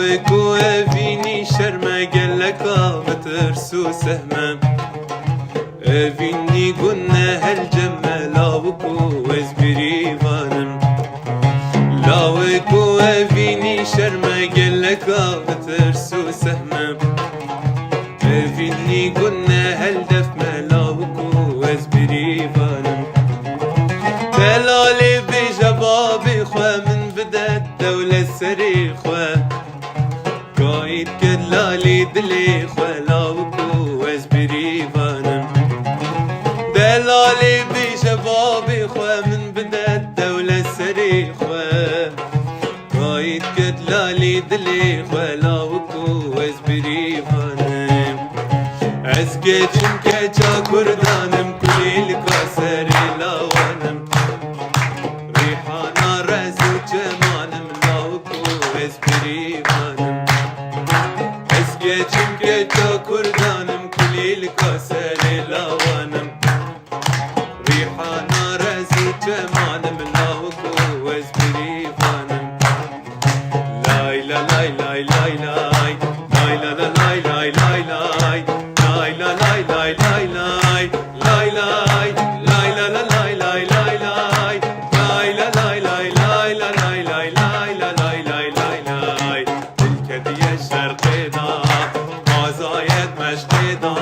لاوكو افيني شرمة قلكا مترسو سهمة افيني قلنا هالجمة لاوكو ازبري فانم لاوكو افيني شرمة قلكا مترسو سهمة افيني قلنا هالدفمة لاوكو ازبري فانم تلالي بجبابي خوا من بدا الدولة السريخوا قايد كلالي دلي خوا لاوكو ازبري فانم دلالي بجبابي خوا من بدا الدولة السريخوا قايد كلالي دلي خوا لاوكو ازبري فانم ازكي چمكا كردانم كلي الكاسري لاوانم ريحانا رزو جمانم لاوكو ازبري فانم ازكي چمكا كردانم كلي الكاسري لاوانم ريحانا رزو جمانم لاوكو ازبري فانم لاي لا لاي لاي لاي لاي لاي لا لا لاي لاي لاي لاي لاي لا لاي لاي لاي لاي لاي لاي لاي لا لا لاي لاي لاي لاي لاي لا لاي لاي لاي لا لاي لاي لاي لا لاي لاي لاي لاي الكدية الشرقيضة مازايد مشقيضة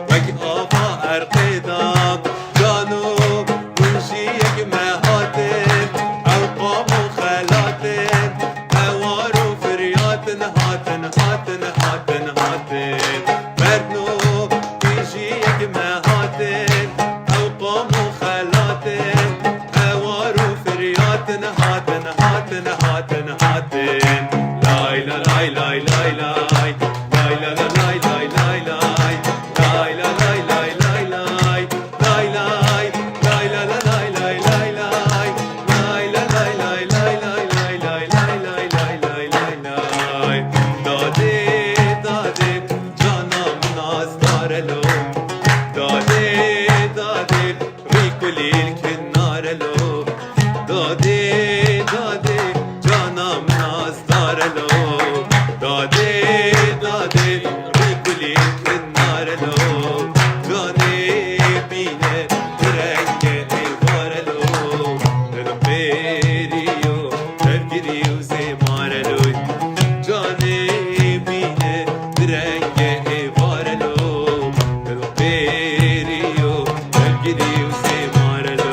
وقافة أرقيضة جانوب منشيك مهاتن أوقام وخلاتن أوار وفرياتن هاتن هاتن هاتن هاتن مردنو بيجيك مهاتن أوقام وخلاتن أوار وفرياتن هاتن هاتن هاتن هاتن لاي لا لاي لاي لاي لاي لاي لا لا لاي لاي لاي لاي لاي لا لاي لاي لاي لاي لاي لاي لاي لا لا لاي لاي لاي لاي لاي لا لاي لاي لاي لاي لاي لاي لاي لاي لاي لاي لاي دادي دادي جانا مناز دارلو دادي دادي ريكولي الكنارلو دادي دادي جانا مناز دارلو دادي دادي ريكولي الكنارلو جاني بينه رنگ ایوارلو دلبریو تفکریو زمارلو جاني بينه رنگ ایوارلو دلبریو تفکریو زمارلو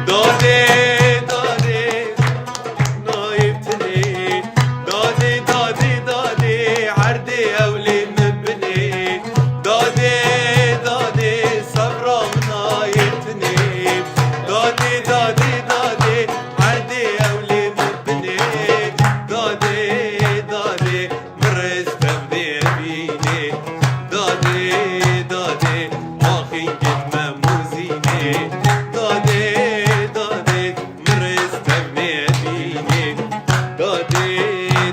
داده داده نايبتني داده داده داده عردي أولي مبني داده داده صبرا نايبتني داده داده داده عردي أولي مبني داده داده مرز تبدي بيني داده داده آخي قد مموزيني داده داده مرز تبني بيني داده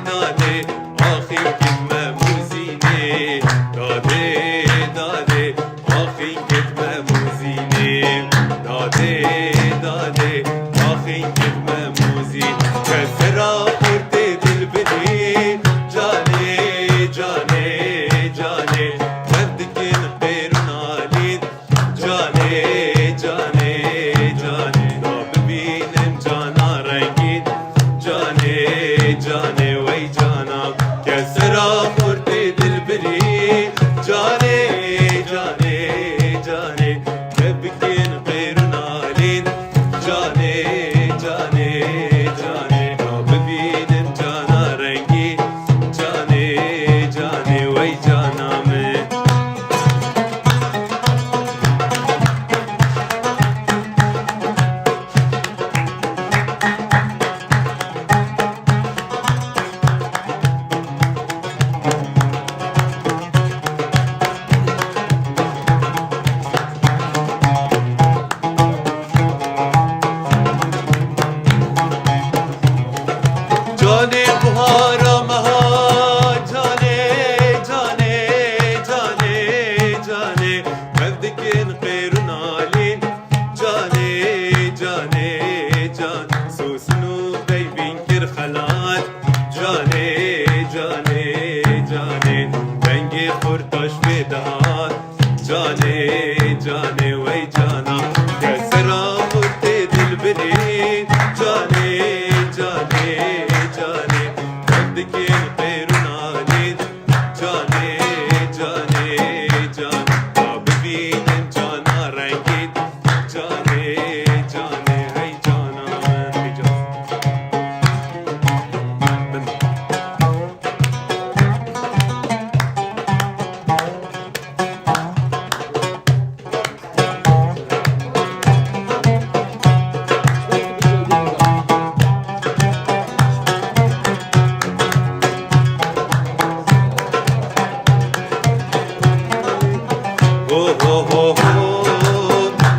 داده آخي قد مموزيني داده داده آخي قد مموزيني داده داده آخي قد مموزين كسرا قرد دلبني جاني جاني جاني بدك غير نالين جاني جاني جاني ببينم جانا رنگين جاني جاني وي جانا كسرا قرد دلبني جاني جاني جاني بدك غير نالين جاني جاني جاني ببينم جانا رنگين جاني جاني وي جانا من داش بدهان جاني جاني وي جانا كسرا مرتي دل بريد جاني جاني جاني بدك البيرنا نيد جاني جاني جان ببين جانا رنگيد جاني جاني هي جانا هي جانا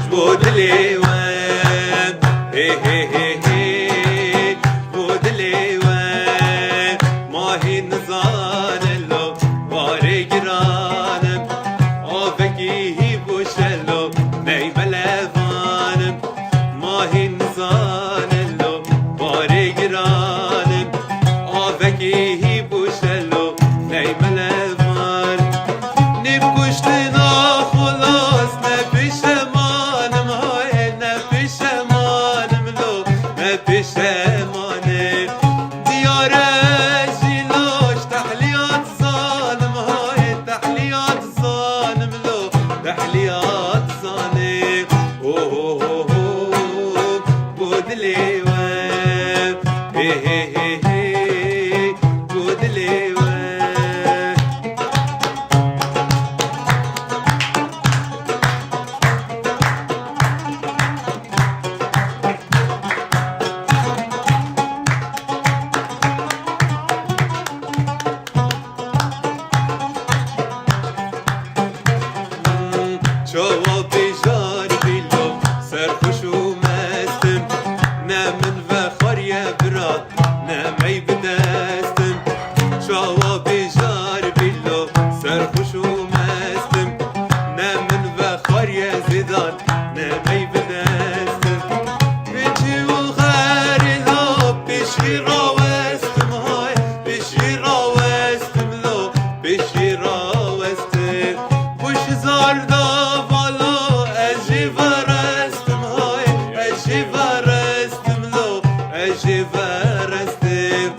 جبود ليوان هي هي هي هي جبود ليوان ما هي نزان اللو باري جرانم آفكي هي بوشلو نيم لفانم ما هي نزان اللو باري جرانم آفكي هي بوشلو نيم لفان نبكشتنا خلاص نبشمانم هاي نبشمانم لو نبشمانم ديار جيلاش تحليات صانم هاي تحليات صانم لو تحليات صانم اوه بود ليوان هي هي هي هي بود ليوان جوابی جار بیلو سرخوش و مستم نه من و خاریه برا نه می بدستم جوابی جار بیلو سرخوش و مستم نه من و خاریه زیدان نه می بدستم بچی و خاری لو بشی راوستم های بشی راوستم لو بشی راوستم بوش زاردا اجي فرستم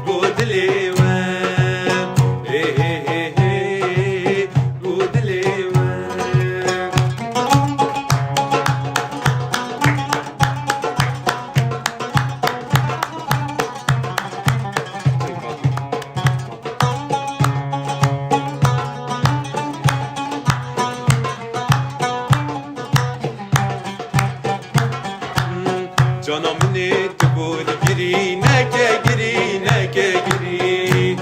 بود ليوان هي هي هي بود ليوان جانم نیت بود گری نکه گری نکه گری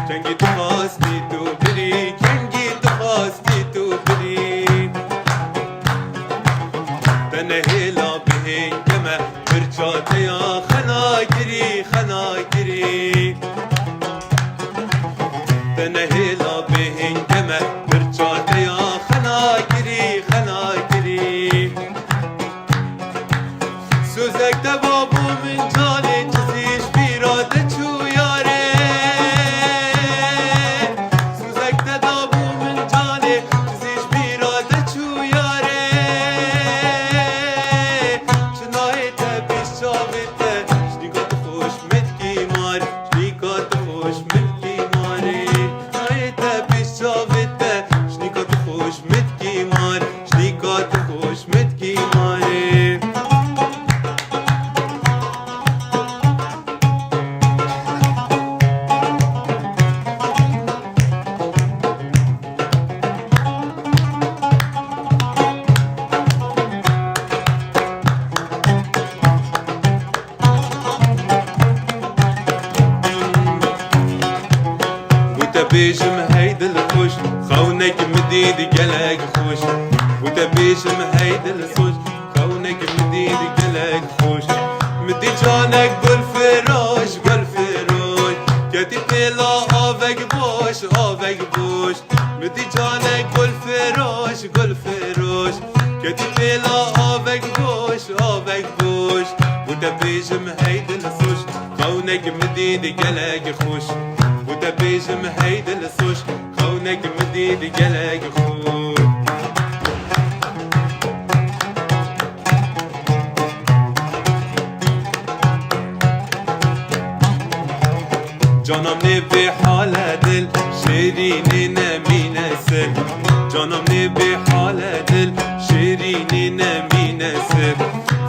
کنگی تو خواستی تو بری کنگی تو خواستی تو بری تنه هلا بهنگمه برچاته یا خناگری خناگری تنه هلا بهنگمه برچاته یا خناگری خناگری سوزک بابو من جانه چیزیش بیراده چو یاره سوزک بابو من جانه چیزیش بیراده چو یاره چنای تبیش چاویته شنیگات خوش متکی مار شنیگات خوش متکی ماری چنای تبیش چاویته شنیگات خوش متکی مار شنیگات خوش متکی ماری بيشم هيد الخوش خونك مديد قلق خوش وتبيشم هيد الخوش خونك مديد قلق خوش مدي جانك قول فروش قول فروش كتي بلا آفك بوش آفك بوش مدي جانك قول فروش قول فروش كتي بلا آفك بوش آفك بوش وتبيشم هيد الخوش خونك مديد قلق خوش ودبيج مهيد الصوش خونك مديد قلق خوش جانم نبی حال دل شیرینی نمی نسل جانم نبی حال دل شیرینی نمی نسل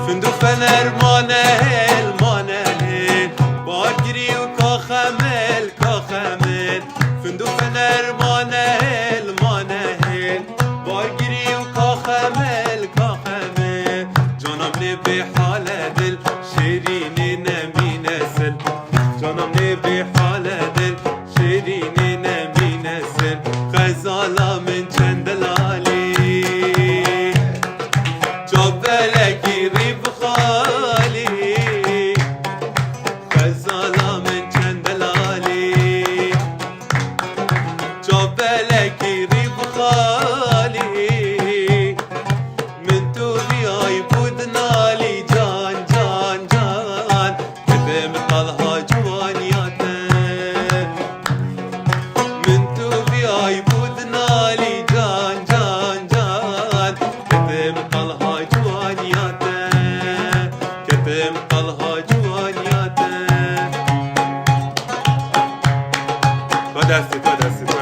فندو فنر مانل مانل بارگیری و کاخمل کاخمل فندو فنر مانل مانل بارگیری و کاخمل کاخمل جانم نبی حال دل شیرینی نمی نسل جانم نبی حال دل شیرینی نمی نسل غزالا من چند لالی جابلکی ریب خالی غزالا من چند لالی جابلکی ریب خالی من تو بیای بود نالی جان جان جان کدم طلها جوانیاته من تو بیای بود نالی جان جان جان کدم طلها جوانیاته کدم طلها جوانیاته تو دستی تو دستی تو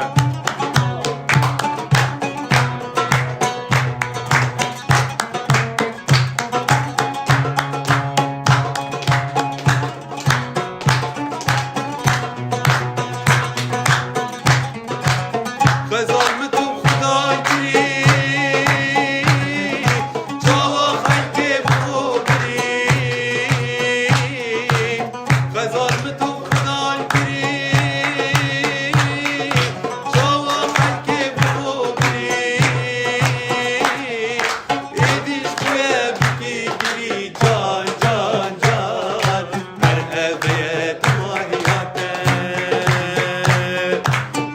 غزال متو خدای کری جاوا خلق بخوری غزال متو خدای کری جاوا خلق بخوری ایدیش کوه بکی گری جان جان جان هر اویت ماهیاته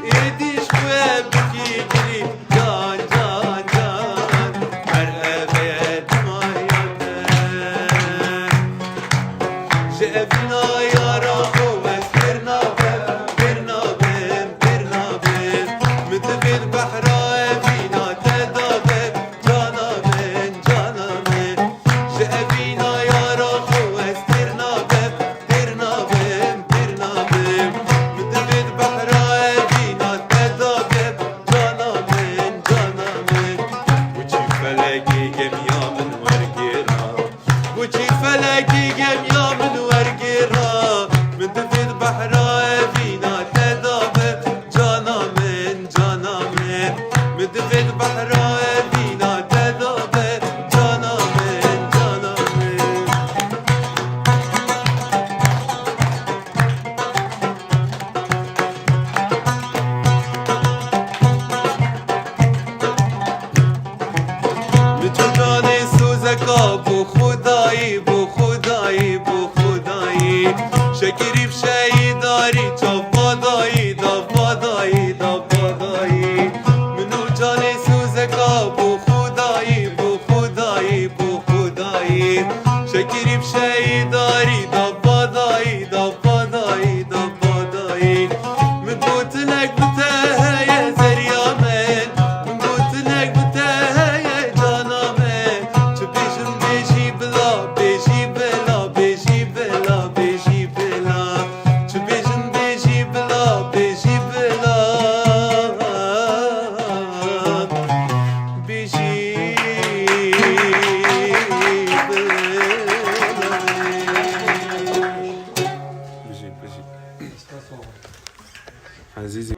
ایدیش کوه بکی گری جان جان جان هر اویت ماهیاته جبنا یارا خوبت برنابم برنابم برنابم متبین بحرای بینا تدابم جانابم جانابم جبنا یارا خوبت برنابم برنابم برنابم متبین بحرای بینا تدابم جانابم جانابم وچی فلکی گمیا من ورگیرا وچی فلکی گمیا من ورگیرا من دفید بحرای بینا تدابم جانامن جانامن من دفید بحرای بینا تدابم جانامن جانامن میتونی سوزکا بو خدایی بو خدایی بو خدایی شکریب شهیداری تا بادایی دا بادایی دا بادایی منو جانی سوزکا بو خدایی بو خدایی بو خدایی شکریب شهیداری دا بادایی دا بادایی دا بادایی من گوتنک بتهی زریامن من گوتنک بتهی جانامن چه بیشم بیشی بلا بیشی بلا بیشی بلا بیشی بلا چه بیشم بیشی بلا بیشی بلا بیشی بلا عزیزی